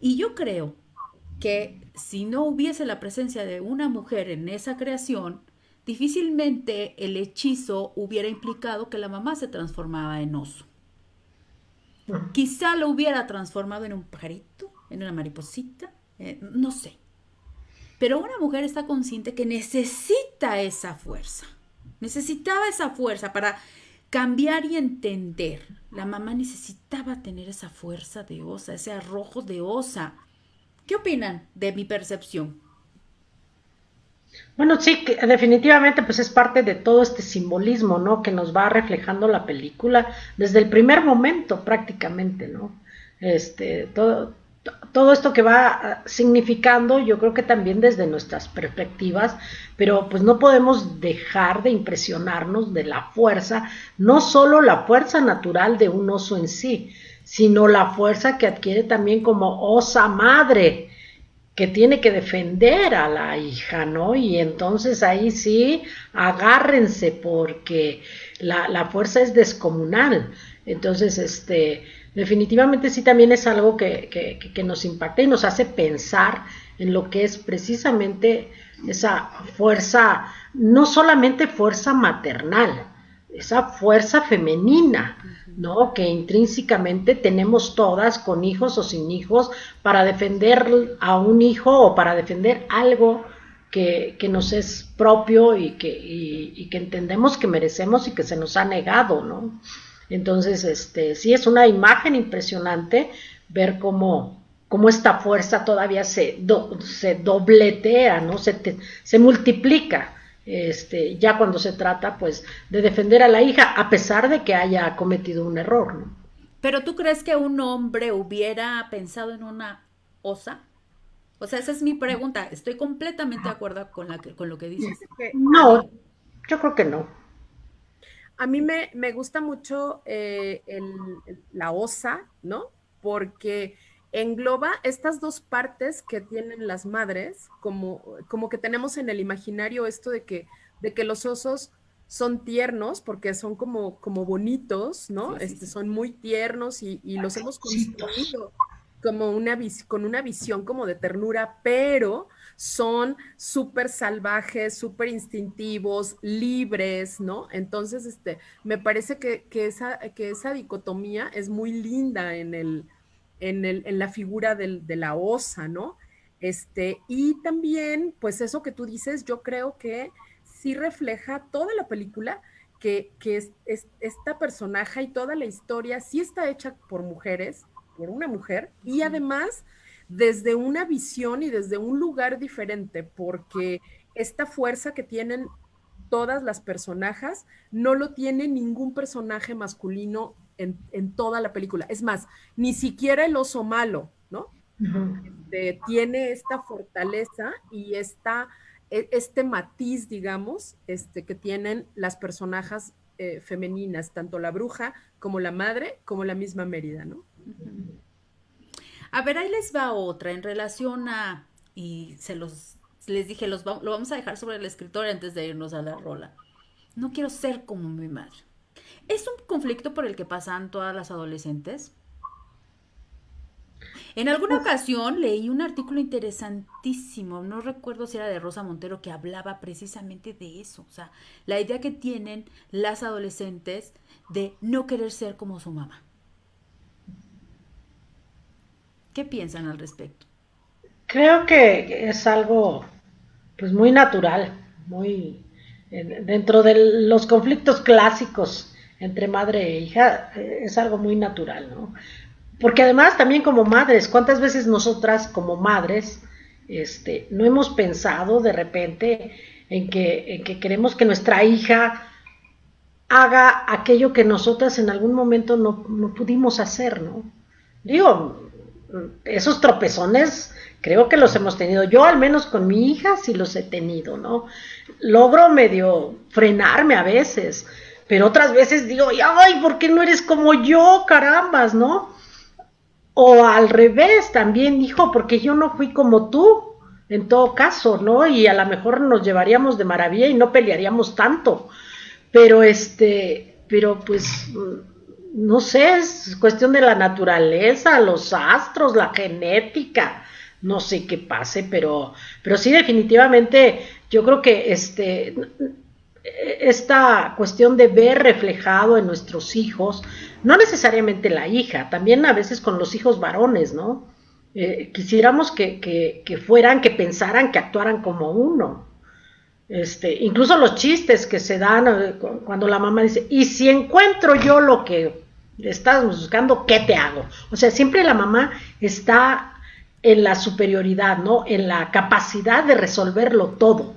y yo creo que si no hubiese la presencia de una mujer en esa creación, difícilmente el hechizo hubiera implicado que la mamá se transformaba en oso. Quizá lo hubiera transformado en un pajarito, en una mariposita, no sé. Pero una mujer está consciente que necesita esa fuerza. Necesitaba esa fuerza para cambiar y entender. La mamá necesitaba tener esa fuerza de osa, ese arrojo de osa. ¿Qué opinan de mi percepción? Bueno, sí, que definitivamente pues es parte de todo este simbolismo, ¿no? Que nos va reflejando la película desde el primer momento prácticamente, ¿no? todo esto que va significando, yo creo que también desde nuestras perspectivas, pero pues no podemos dejar de impresionarnos de la fuerza, no solo la fuerza natural de un oso en sí, sino la fuerza que adquiere también como osa madre, que tiene que defender a la hija, ¿no? Y entonces ahí sí, agárrense, porque la fuerza es descomunal. Entonces, definitivamente sí también es algo que nos impacta y nos hace pensar en lo que es precisamente esa fuerza, no solamente fuerza maternal, esa fuerza femenina, ¿no? Que intrínsecamente tenemos todas, con hijos o sin hijos, para defender a un hijo o para defender algo que nos es propio y que entendemos que merecemos y que se nos ha negado, ¿no? Entonces, sí es una imagen impresionante ver cómo esta fuerza todavía se dobletea, ¿no? Se multiplica, ya cuando se trata, pues, de defender a la hija, a pesar de que haya cometido un error, ¿no? ¿Pero tú crees que un hombre hubiera pensado en una osa? O sea, esa es mi pregunta. Estoy completamente de acuerdo con lo que dices. No, yo creo que no. A mí me gusta mucho la osa, ¿no? Porque engloba estas dos partes que tienen las madres, como que tenemos en el imaginario esto de que los osos son tiernos, porque son como bonitos, ¿no? Sí, sí, sí. Son muy tiernos y los hemos construido como con una visión como de ternura, pero son súper salvajes, súper instintivos, libres, ¿no? Entonces, me parece que esa dicotomía es muy linda en la figura de la osa, ¿no? Y también, pues eso que tú dices, yo creo que sí refleja toda la película, que esta personaje y toda la historia sí está hecha por mujeres, por una mujer, y además desde una visión y desde un lugar diferente, porque esta fuerza que tienen todas las personajes no lo tiene ningún personaje masculino en toda la película. Es más, ni siquiera el oso malo, ¿no? Tiene esta fortaleza y este matiz, digamos, que tienen las personajes femeninas, tanto la bruja como la madre, como la misma Mérida, ¿no? A ver, ahí les va otra en relación y les dije, lo vamos a dejar sobre el escritor antes de irnos a la rola. No quiero ser como mi madre. ¿Es un conflicto por el que pasan todas las adolescentes? En alguna ocasión leí un artículo interesantísimo, no recuerdo si era de Rosa Montero, que hablaba precisamente de eso, o sea, la idea que tienen las adolescentes de no querer ser como su mamá. ¿Qué piensan al respecto? Creo que es algo pues muy natural, muy dentro de los conflictos clásicos entre madre e hija, es algo muy natural, ¿no? Porque además también como madres, ¿cuántas veces nosotras como madres no hemos pensado de repente en que queremos que nuestra hija haga aquello que nosotras en algún momento no pudimos hacer, ¿no? Digo, esos tropezones creo que los hemos tenido. Yo al menos con mi hija sí los he tenido, ¿no? Logro medio frenarme a veces, pero otras veces digo, ay, ¿por qué no eres como yo, carambas, no? O al revés también, hijo, porque yo no fui como tú, en todo caso, ¿no? Y a lo mejor nos llevaríamos de maravilla y no pelearíamos tanto. Pero pues, no sé, es cuestión de la naturaleza, los astros, la genética, no sé qué pase, pero sí definitivamente yo creo que esta cuestión de ver reflejado en nuestros hijos, no necesariamente la hija, también a veces con los hijos varones, ¿no? Quisiéramos que fueran, que pensaran, que actuaran como uno. Incluso los chistes que se dan cuando la mamá dice, y si encuentro yo lo que estás buscando, ¿qué te hago? O sea, siempre la mamá está en la superioridad, ¿no? En la capacidad de resolverlo todo.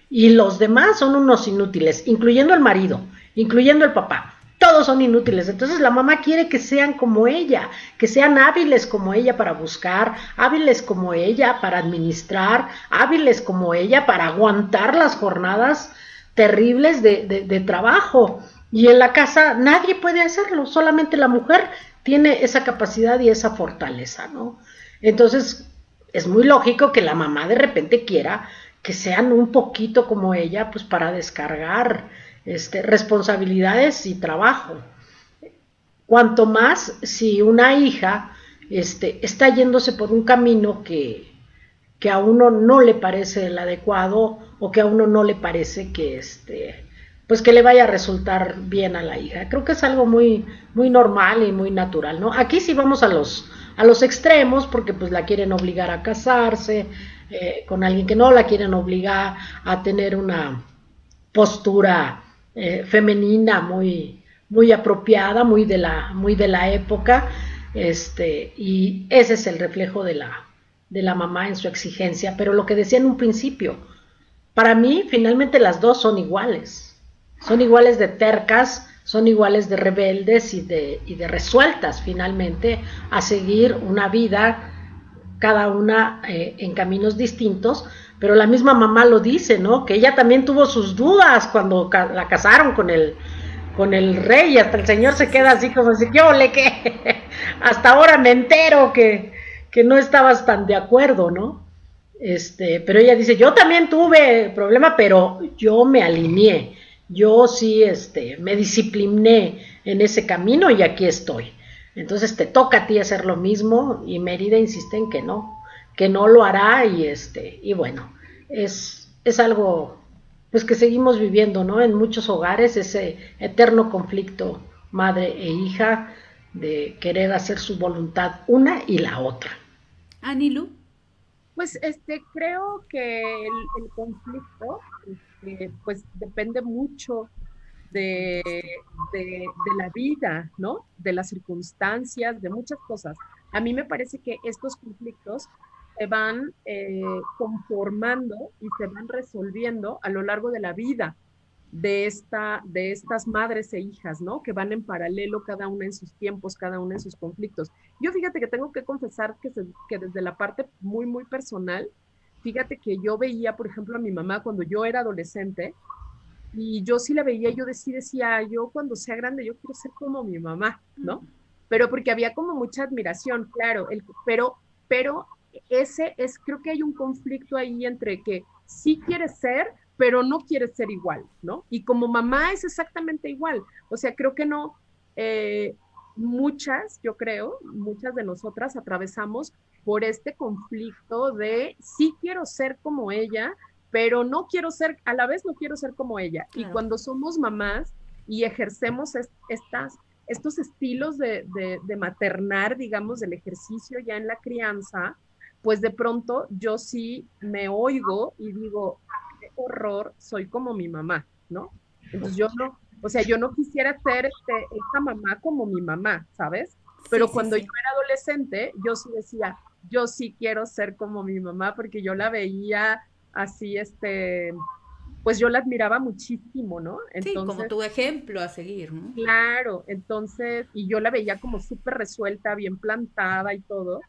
Y los demás son unos inútiles, incluyendo el marido, incluyendo el papá. todos son inútiles. Entonces la mamá quiere que sean como ella, que sean hábiles como ella para buscar, hábiles como ella para administrar, hábiles como ella para aguantar las jornadas terribles de trabajo. Y en la casa nadie puede hacerlo, solamente la mujer tiene esa capacidad y esa fortaleza, ¿no? Entonces es muy lógico que la mamá de repente quiera que sean un poquito como ella, pues para descargar responsabilidades y trabajo. Cuanto más si una hija está yéndose por un camino que a uno no le parece el adecuado o que a uno no le parece que pues que le vaya a resultar bien a la hija. Creo que es algo muy, muy normal y muy natural, ¿no? Aquí sí vamos a los extremos, porque pues la quieren obligar a casarse con alguien que no, la quieren obligar a tener una postura femenina muy, muy apropiada, muy de la época, y ese es el reflejo de la mamá en su exigencia. Pero lo que decía en un principio, para mí finalmente las dos son iguales de tercas, son iguales de rebeldes y de resueltas finalmente a seguir una vida, cada una en caminos distintos. Pero la misma mamá lo dice, ¿no? Que ella también tuvo sus dudas cuando la casaron con el rey, y hasta el señor se queda así como así, ¿qué ole, qué? Hasta ahora me entero que no estabas tan de acuerdo, ¿no? Pero ella dice, yo también tuve problema, pero yo me alineé, yo sí me discipliné en ese camino y aquí estoy. Entonces te toca a ti hacer lo mismo, y Mérida insiste en que no lo hará, y bueno, es algo pues que seguimos viviendo, ¿no? En muchos hogares, ese eterno conflicto madre e hija de querer hacer su voluntad una y la otra. Anilu. Pues creo que el conflicto pues depende mucho de, de la vida, ¿no? De las circunstancias, de muchas cosas. A mí me parece que estos conflictos se van conformando y se van resolviendo a lo largo de la vida de estas madres e hijas, ¿no? Que van en paralelo, cada una en sus tiempos, cada una en sus conflictos. Yo fíjate que tengo que confesar que desde la parte muy, muy personal, fíjate que yo veía, por ejemplo, a mi mamá cuando yo era adolescente, y yo sí la veía, yo decía, yo cuando sea grande, yo quiero ser como mi mamá, ¿no? Pero porque había como mucha admiración, claro, pero creo que hay un conflicto ahí entre que sí quieres ser, pero no quieres ser igual, ¿no? Y como mamá es exactamente igual. O sea, creo que no, muchas de nosotras atravesamos por este conflicto de sí quiero ser como ella, pero no quiero ser, a la vez no quiero ser como ella. Claro. Y cuando somos mamás y ejercemos estos estilos de maternar, digamos, del ejercicio ya en la crianza, pues de pronto yo sí me oigo y digo, qué horror, soy como mi mamá, ¿no? Entonces yo no quisiera ser esta mamá como mi mamá, ¿sabes? Pero sí, cuando yo era adolescente, yo sí decía, yo sí quiero ser como mi mamá, porque yo la veía así, pues yo la admiraba muchísimo, ¿no? Entonces, sí, como tu ejemplo a seguir, ¿no? Claro, entonces, y yo la veía como súper resuelta, bien plantada y todo.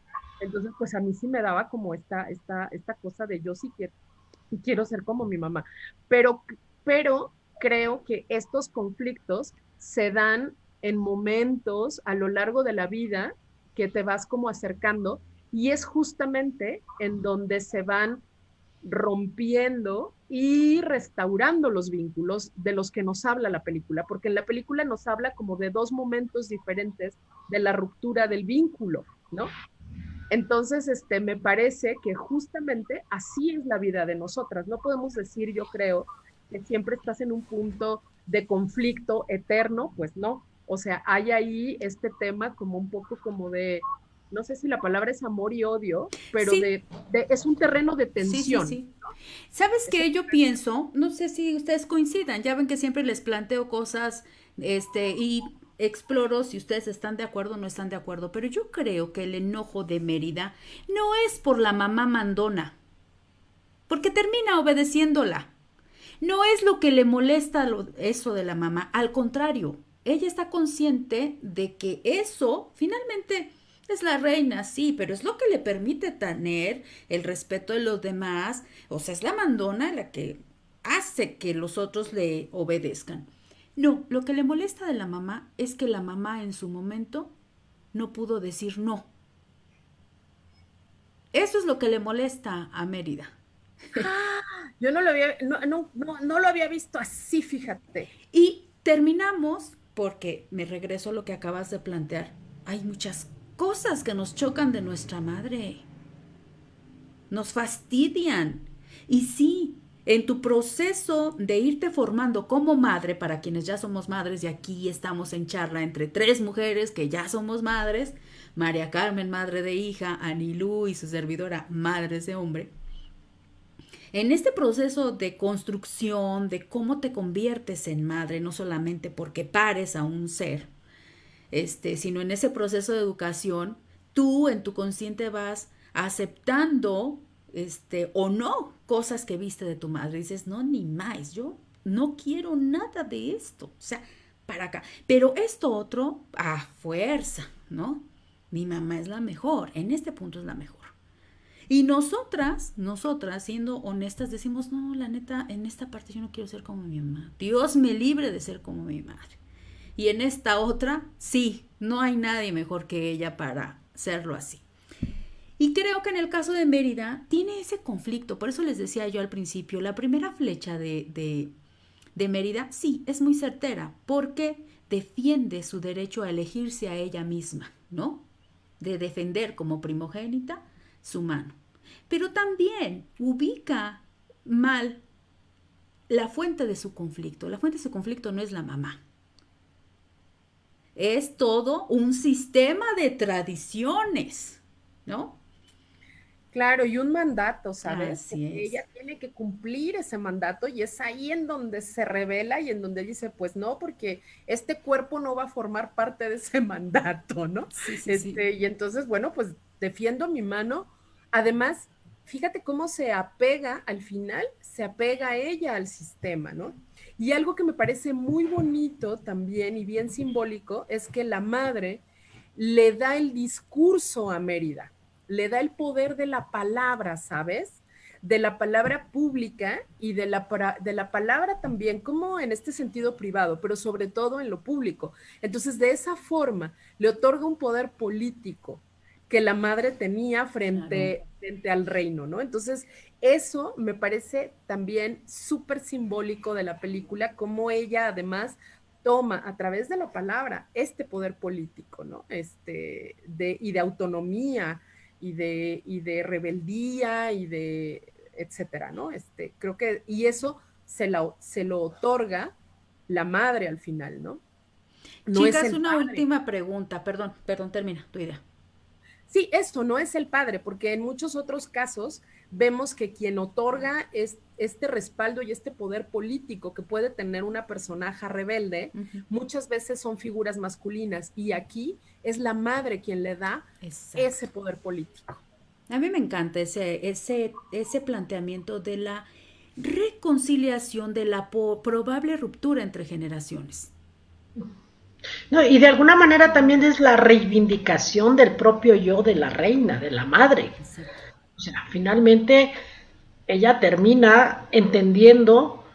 Entonces, pues a mí sí me daba como esta cosa de yo sí quiero ser como mi mamá. Pero creo que estos conflictos se dan en momentos a lo largo de la vida que te vas como acercando, y es justamente en donde se van rompiendo y restaurando los vínculos de los que nos habla la película, porque en la película nos habla como de dos momentos diferentes de la ruptura del vínculo, ¿no? Entonces, me parece que justamente así es la vida de nosotras. No podemos decir, yo creo, que siempre estás en un punto de conflicto eterno, pues no. O sea, hay ahí este tema como un poco como de, no sé si la palabra es amor y odio, pero sí. Es un terreno de tensión. Sí. ¿No? ¿Sabes qué? Yo pienso, no sé si ustedes coincidan, ya ven que siempre les planteo cosas, y exploro si ustedes están de acuerdo o no están de acuerdo, pero yo creo que el enojo de Mérida no es por la mamá mandona, porque termina obedeciéndola. No es lo que le molesta eso de la mamá, al contrario, ella está consciente de que eso finalmente es la reina, sí, pero es lo que le permite tener el respeto de los demás, o sea, es la mandona la que hace que los otros le obedezcan. No, lo que le molesta de la mamá es que la mamá en su momento no pudo decir no. Eso es lo que le molesta a Mérida. Yo no lo había visto así, fíjate. Y terminamos, porque me regreso a lo que acabas de plantear, hay muchas cosas que nos chocan de nuestra madre, nos fastidian. Y sí, en tu proceso de irte formando como madre, para quienes ya somos madres, y aquí estamos en charla entre 3 mujeres que ya somos madres, María Carmen, madre de hija, Anilú y su servidora, madres de hombre, en este proceso de construcción, de cómo te conviertes en madre, no solamente porque pares a un ser, sino en ese proceso de educación, tú en tu consciente vas aceptando, o no, cosas que viste de tu madre. Dices, no, ni más, yo no quiero nada de esto. O sea, para acá. Pero esto otro, a fuerza, ¿no? Mi mamá es la mejor, en este punto es la mejor. Y nosotras, siendo honestas, decimos, no, la neta, en esta parte yo no quiero ser como mi mamá. Dios me libre de ser como mi madre. Y en esta otra, sí, no hay nadie mejor que ella para hacerlo así. Y creo que en el caso de Mérida tiene ese conflicto. Por eso les decía yo al principio, la primera flecha de Mérida, sí, es muy certera, porque defiende su derecho a elegirse a ella misma, ¿no? De defender como primogénita su mano. Pero también ubica mal la fuente de su conflicto. La fuente de su conflicto no es la mamá. Es todo un sistema de tradiciones, ¿no? Claro, y un mandato, ¿sabes? Así Porque es. ella tiene que cumplir ese mandato y es ahí en donde se revela y en donde dice, pues no, porque este cuerpo no va a formar parte de ese mandato, ¿no? Sí. Y entonces, bueno, pues defiendo mi mano. Además, fíjate cómo se apega al final, se apega ella al sistema, ¿no? Y algo que me parece muy bonito también y bien simbólico es que la madre le da el discurso a Mérida, le da el poder de la palabra, ¿sabes? De la palabra pública y de la palabra también, como en este sentido privado, pero sobre todo en lo público. Entonces, de esa forma, le otorga un poder político que la madre tenía frente al reino, ¿no? Entonces, eso me parece también súper simbólico de la película, como ella además toma a través de la palabra este poder político, ¿no? Y de autonomía y de rebeldía y de etcétera, ¿no? Creo que, y eso se lo otorga la madre al final, ¿no? No es Chicas, el una padre. última pregunta. Perdón, termina tu idea. Sí, esto no es el padre, porque en muchos otros casos vemos que quien otorga este respaldo y este poder político que puede tener una personaje rebelde, muchas veces son figuras masculinas y aquí es la madre quien le da ese poder político. A mí me encanta ese planteamiento de la reconciliación, de la probable ruptura entre generaciones. No, y de alguna manera también es la reivindicación del propio yo de la reina, de la madre. Exacto. O sea, finalmente ella termina entendiendo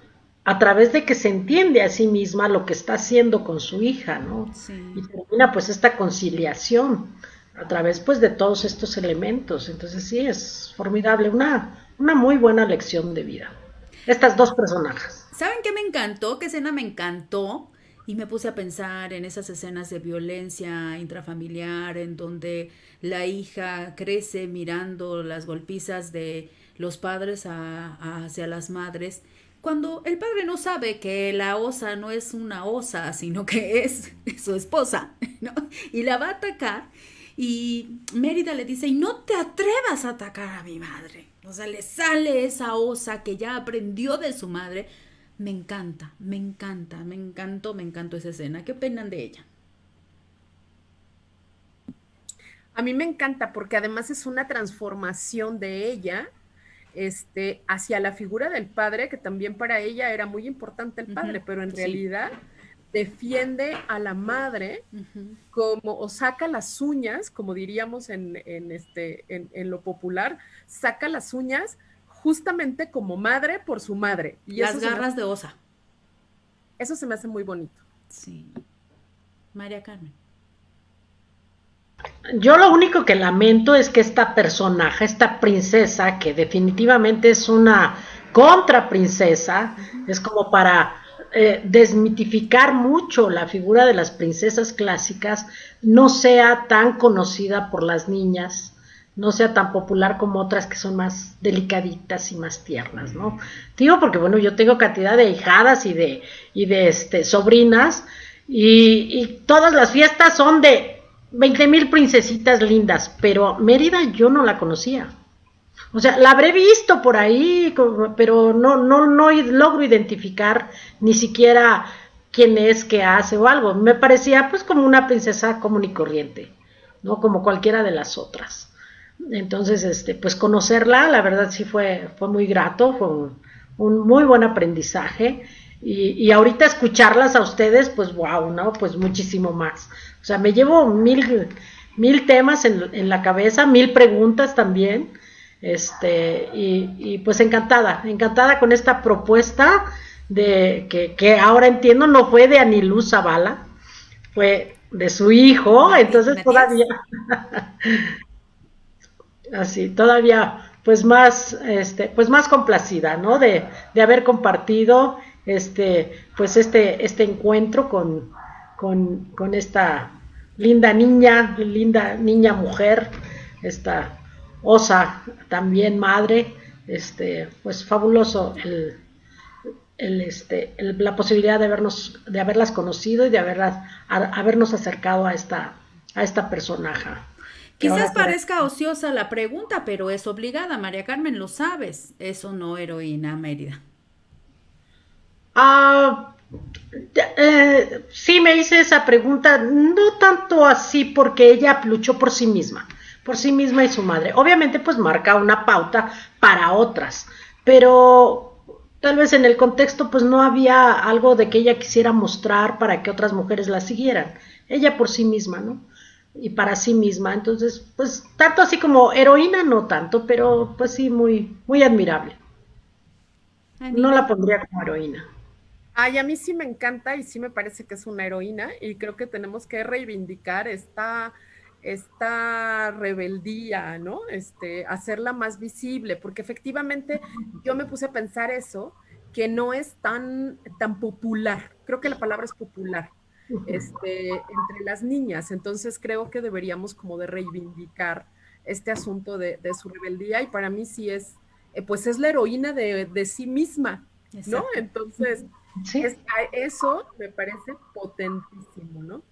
a través de que se entiende a sí misma lo que está haciendo con su hija, ¿no? Sí. Y termina pues esta conciliación a través pues de todos estos elementos. Entonces sí, es formidable, una muy buena lección de vida. Estas 2 personajes. ¿Saben qué me encantó? ¿Qué escena me encantó? Y me puse a pensar en esas escenas de violencia intrafamiliar en donde la hija crece mirando las golpizas de los padres hacia las madres, cuando el padre no sabe que la osa no es una osa, sino que es su esposa, ¿no? Y la va a atacar y Mérida le dice, y no te atrevas a atacar a mi madre. O sea, le sale esa osa que ya aprendió de su madre. Me encantó esa escena. ¿Qué opinan de ella? A mí me encanta porque además es una transformación de ella hacia la figura del padre, que también para ella era muy importante el padre, pero en realidad defiende a la madre como, o saca las uñas, como diríamos en lo popular, saca las uñas justamente como madre por su madre. Y las garras de osa. Eso se me hace muy bonito. Sí. María Carmen. Yo lo único que lamento es que esta personaje, esta princesa, que definitivamente es una contraprincesa, es como para desmitificar mucho la figura de las princesas clásicas, no sea tan conocida por las niñas, no sea tan popular como otras que son más delicaditas y más tiernas, ¿no? Digo porque, bueno, yo tengo cantidad de hijadas y de sobrinas, y todas las fiestas son de 20,000 princesitas lindas, pero Mérida yo no la conocía. O sea, la habré visto por ahí, pero no logro identificar ni siquiera quién es, qué hace o algo. Me parecía pues como una princesa común y corriente, ¿no? Como cualquiera de las otras. Entonces, pues conocerla, la verdad sí fue muy grato, fue un muy buen aprendizaje. Y ahorita escucharlas a ustedes, pues wow, ¿no? Pues muchísimo más. O sea, me llevo mil temas en la cabeza, 1000 preguntas también. Y pues encantada con esta propuesta de que ahora entiendo no fue de Anilú Zavala, fue de su hijo, entonces todavía así, todavía pues más complacida, ¿no? De haber compartido pues este encuentro con esta linda niña mujer, esta osa también madre, pues fabuloso la posibilidad de haberlas conocido y de habernos acercado a esta personaje. Quizás parezca ociosa la pregunta, pero es obligada, María Carmen, lo sabes, ¿es o no heroína Mérida? Sí me hice esa pregunta, no tanto así porque ella luchó por sí misma y su madre. Obviamente pues marca una pauta para otras, pero tal vez en el contexto pues no había algo de que ella quisiera mostrar para que otras mujeres la siguieran. Ella por sí misma, ¿no? Y para sí misma, entonces pues tanto así como heroína no tanto, pero pues sí muy, muy admirable. No la pondría como heroína. Ay, a mí sí me encanta y sí me parece que es una heroína y creo que tenemos que reivindicar esta rebeldía, ¿no? Hacerla más visible, porque efectivamente yo me puse a pensar eso, que no es tan popular, creo que la palabra es popular, entre las niñas, entonces creo que deberíamos como de reivindicar este asunto de su rebeldía y para mí sí es, pues es la heroína de sí misma, ¿no? Exacto. Entonces, ¿sí? Eso me parece potentísimo, ¿no?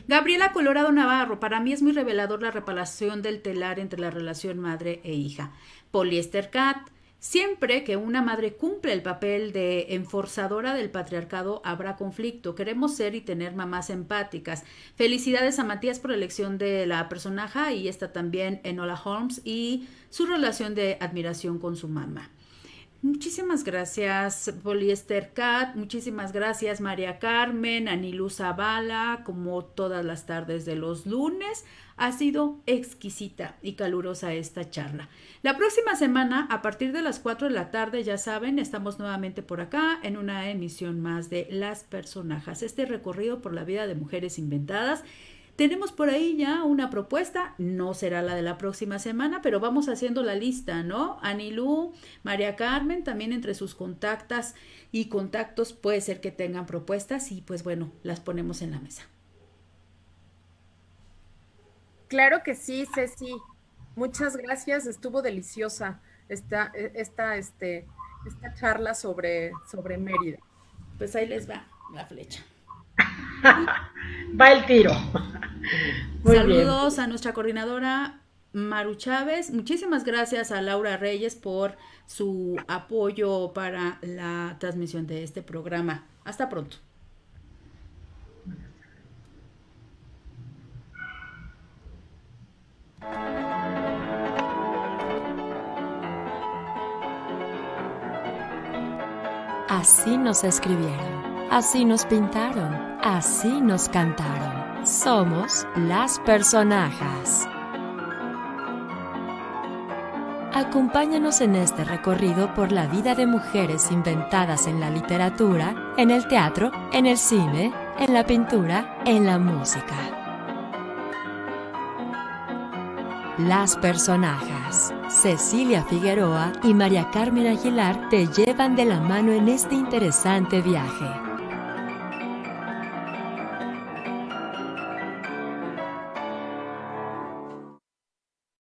Gabriela Colorado Navarro, para mí es muy revelador la reparación del telar entre la relación madre e hija. Polyester Cat, siempre que una madre cumple el papel de enforzadora del patriarcado habrá conflicto. Queremos ser y tener mamás empáticas. Felicidades a Matías por la elección de la personaje y esta también Enola Holmes y su relación de admiración con su mamá. Muchísimas gracias, Polyester Cat. Muchísimas gracias, María Carmen, Anilú Zavala, como todas las tardes de los lunes. Ha sido exquisita y calurosa esta charla. La próxima semana, a partir de las 4 de la tarde, ya saben, estamos nuevamente por acá en una emisión más de Las Personajes. Este recorrido por la vida de mujeres inventadas. Tenemos por ahí ya una propuesta, no será la de la próxima semana, pero vamos haciendo la lista, ¿no? Anilú, María Carmen, también entre sus contactos puede ser que tengan propuestas y pues bueno, las ponemos en la mesa. Claro que sí, Ceci. Muchas gracias, estuvo deliciosa esta charla sobre Mérida. Pues ahí les va la flecha. Va el tiro. Muy Saludos bien. a nuestra coordinadora Maru Chávez. Muchísimas gracias a Laura Reyes por su apoyo para la transmisión de este programa. Hasta pronto. Así nos escribieron. así nos pintaron, así nos cantaron. Somos las personajes. Acompáñanos en este recorrido por la vida de mujeres inventadas en la literatura, en el teatro, en el cine, en la pintura, en la música. Las personajes. Cecilia Figueroa y María Carmen Aguilar te llevan de la mano en este interesante viaje.